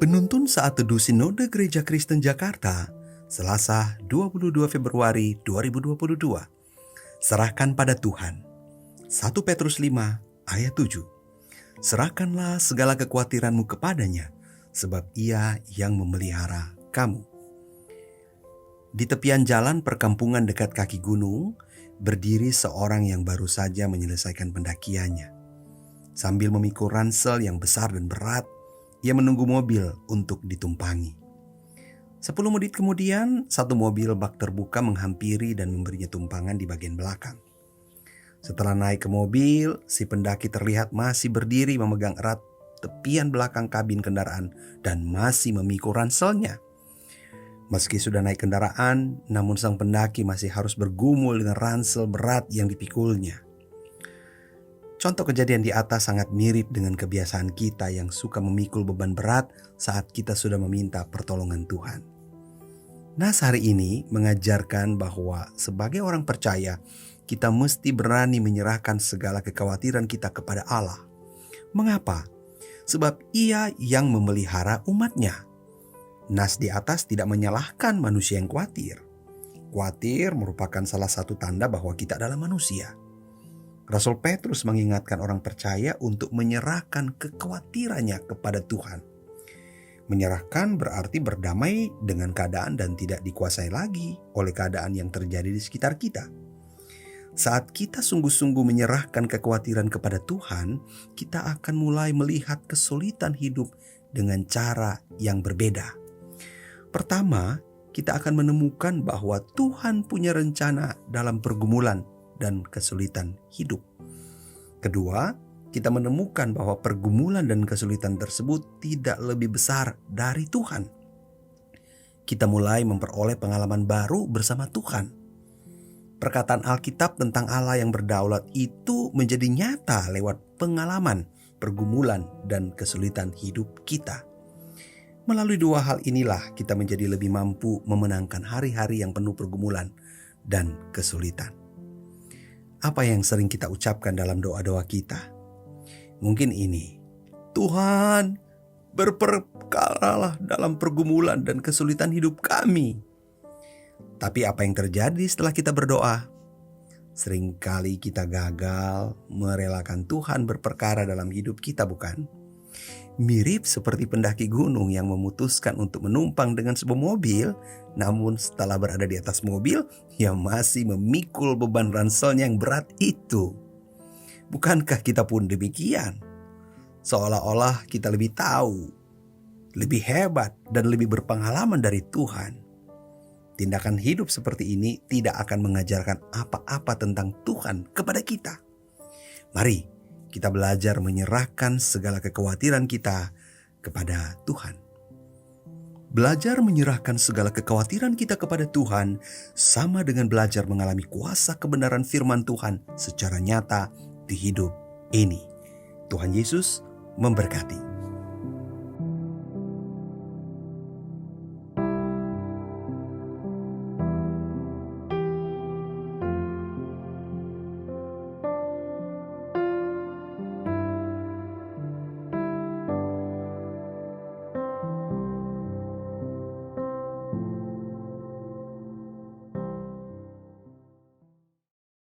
Penuntun Saat Teduh Sinode Gereja Kristen Jakarta, Selasa 22 Februari 2022. Serahkan pada Tuhan. 1 Petrus 5 ayat 7. Serahkanlah segala kekhawatiranmu kepadanya, sebab Ia yang memelihara kamu. Di tepian jalan perkampungan dekat kaki gunung, berdiri seorang yang baru saja menyelesaikan pendakiannya. Sambil memikul ransel yang besar dan berat, ia menunggu mobil untuk ditumpangi. 10 menit kemudian, satu mobil bak terbuka menghampiri dan memberinya tumpangan di bagian belakang. Setelah naik ke mobil, si pendaki terlihat masih berdiri memegang erat tepian belakang kabin kendaraan dan masih memikul ranselnya. Meski sudah naik kendaraan, namun sang pendaki masih harus bergumul dengan ransel berat yang dipikulnya. Contoh kejadian di atas sangat mirip dengan kebiasaan kita yang suka memikul beban berat saat kita sudah meminta pertolongan Tuhan. Nas hari ini mengajarkan bahwa sebagai orang percaya, kita mesti berani menyerahkan segala kekhawatiran kita kepada Allah. Mengapa? Sebab Ia yang memelihara umat-Nya. Nas di atas tidak menyalahkan manusia yang khawatir. Khawatir merupakan salah satu tanda bahwa kita adalah manusia. Rasul Petrus mengingatkan orang percaya untuk menyerahkan kekhawatirannya kepada Tuhan. Menyerahkan berarti berdamai dengan keadaan dan tidak dikuasai lagi oleh keadaan yang terjadi di sekitar kita. Saat kita sungguh-sungguh menyerahkan kekhawatiran kepada Tuhan, kita akan mulai melihat kesulitan hidup dengan cara yang berbeda. Pertama, kita akan menemukan bahwa Tuhan punya rencana dalam pergumulan dan kesulitan hidup. Kedua, kita menemukan bahwa pergumulan dan kesulitan tersebut tidak lebih besar dari Tuhan. Kita mulai memperoleh pengalaman baru bersama Tuhan. Perkataan Alkitab tentang Allah yang berdaulat itu menjadi nyata lewat pengalaman, pergumulan, dan kesulitan hidup kita. Melalui dua hal inilah kita menjadi lebih mampu memenangkan hari-hari yang penuh pergumulan dan kesulitan. Apa yang sering kita ucapkan dalam doa-doa kita? Mungkin ini, Tuhan, berperkaralah dalam pergumulan dan kesulitan hidup kami. Tapi apa yang terjadi setelah kita berdoa? Seringkali kita gagal merelakan Tuhan berperkara dalam hidup kita, bukan? Mirip seperti pendaki gunung yang memutuskan untuk menumpang dengan sebuah mobil, namun setelah berada di atas mobil, ia masih memikul beban ranselnya yang berat itu. Bukankah kita pun demikian? Seolah-olah kita lebih tahu, lebih hebat, dan lebih berpengalaman dari Tuhan. Tindakan hidup seperti ini tidak akan mengajarkan apa-apa tentang Tuhan kepada kita. Mari kita belajar menyerahkan segala kekhawatiran kita kepada Tuhan. Belajar menyerahkan segala kekhawatiran kita kepada Tuhan sama dengan belajar mengalami kuasa kebenaran firman Tuhan secara nyata di hidup ini. Tuhan Yesus memberkati.